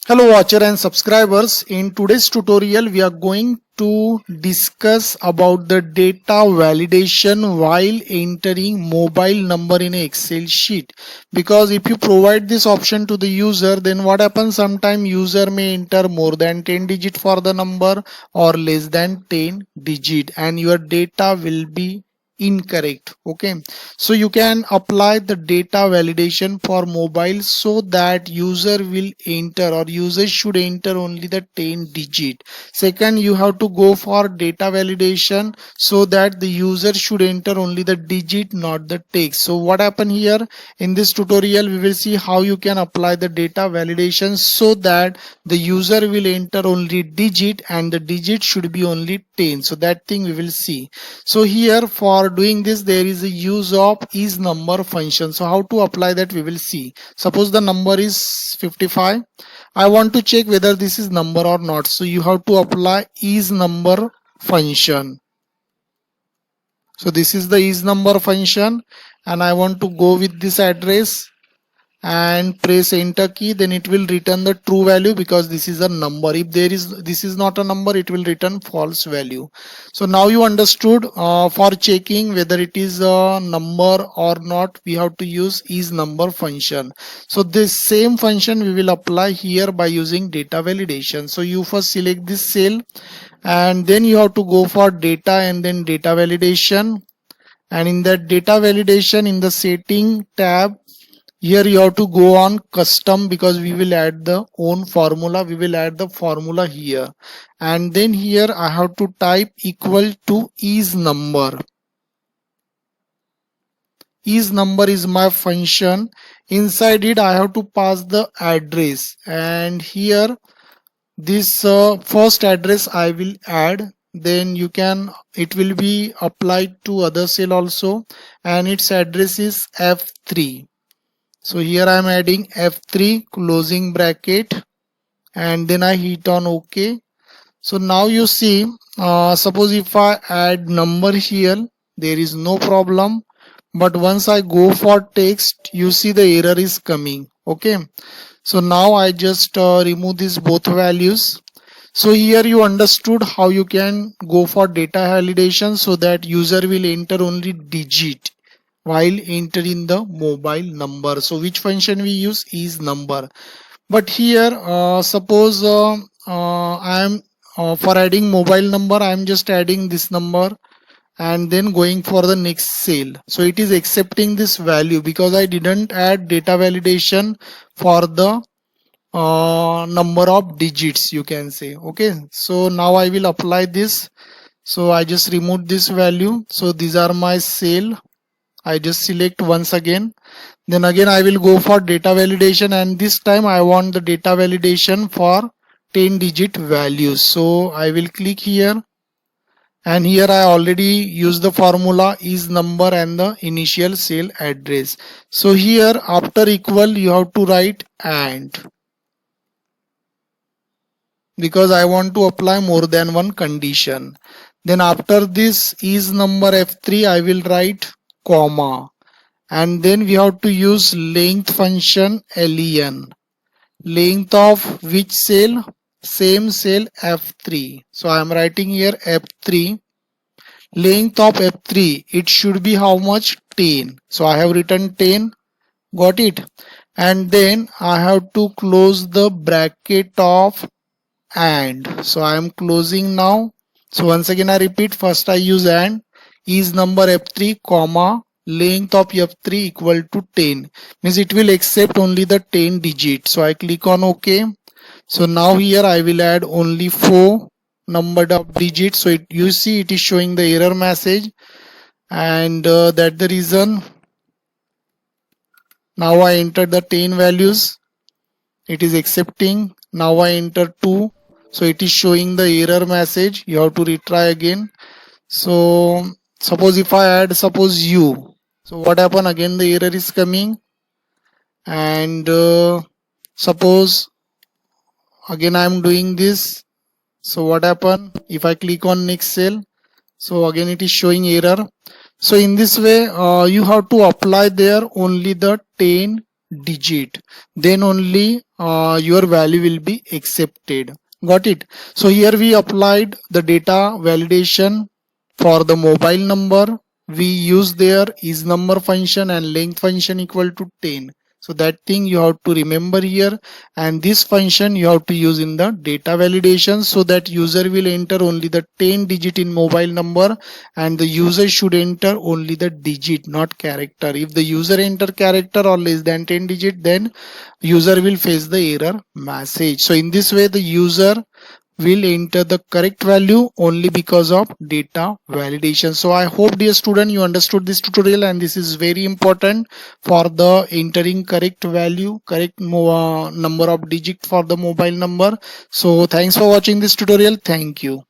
Hello watcher and subscribers. In today's tutorial we are going to discuss about the data validation while entering mobile number in a Excel sheet. Because if you provide this option to the user, then what happens, sometime user may enter more than 10 digit for the number or less than 10 digit and your data will be incorrect. Okay, so you can apply the data validation for mobile so that user will enter or user should enter only the 10 digit. Second, you have to go for data validation so that the user should enter only the digit, not the text. So what happened here, in this tutorial we will see how you can apply the data validation so that the user will enter only digit and the digit should be only 10. So that thing we will see. So here for doing this there is a use of is number function. So how to apply that we will see. Suppose the number is 55. I want to check whether this is number or not. So you have to apply is number function. So this is the is number function and I want to go with this address and press enter key. Then it will return the true value because this is a number. If this is not a number, it will return false value. So now you understood, for checking whether it is a number or not, we have to use is number function. So this same function we will apply here by using data validation. So you first select this cell and then you have to go for data and then data validation, and in that data validation, in the setting tab, here you have to go on custom because we will add the own formula. We will add the formula here, and then here I have to type equal to is number. Is number is my function. Inside it I have to pass the address, and here this first address I will add. Then it will be applied to other cell also, and its address is F3. So here I am adding F3 closing bracket and then I hit on OK. So now you see, suppose if I add number here, there is no problem. But once I go for text, you see the error is coming. Okay. So now I just remove these both values. So here you understood how you can go for data validation so that user will enter only digit while entering the mobile number. So which function we use is number. But here suppose I am for adding mobile number, I am just adding this number and then going for the next cell. So it is accepting this value because I didn't add data validation for the number of digits, you can say. Okay, so now I will apply this. So I just remove this value. So these are my cell. I just select once again. Then again I will go for data validation, and this time I want the data validation for 10 digit values. So I will click here, and here I already use the formula is number and the initial cell address. So here after equal you have to write and, because I want to apply more than one condition. Then after this is number F3 I will write comma, and then we have to use length function len. Length of which cell? Same cell F3. So I am writing here F3. Length of F3, it should be how much? 10. So I have written 10. Got it? And then I have to close the bracket of and. So I am closing now. So once again I repeat, first I use and, is number F3 comma length of F3 equal to 10, means it will accept only the 10 digits. So I click on OK. So now here I will add only 4 numbered of digits. So you see it is showing the error message, and that's the reason. Now I enter the 10 values, it is accepting. Now I enter 2, so it is showing the error message. You have to retry again. So suppose if I add suppose u, so what happen, again the error is coming. And suppose again I am doing this. So what happen if I click on next cell? So again it is showing error. So in this way you have to apply there only the 10 digit, then only your value will be accepted. Got it? So here we applied the data validation for the mobile number. We use their is number function and length function equal to 10. So that thing you have to remember here, and this function you have to use in the data validation, so that user will enter only the 10 digit in mobile number, and the user should enter only the digit, not character. If the user enter character or less than 10 digit, then user will face the error message. So in this way the user will enter the correct value only because of data validation. So I hope, dear student, you understood this tutorial, and this is very important for the entering correct value, correct number of digit for the mobile number. So thanks for watching this tutorial. Thank you.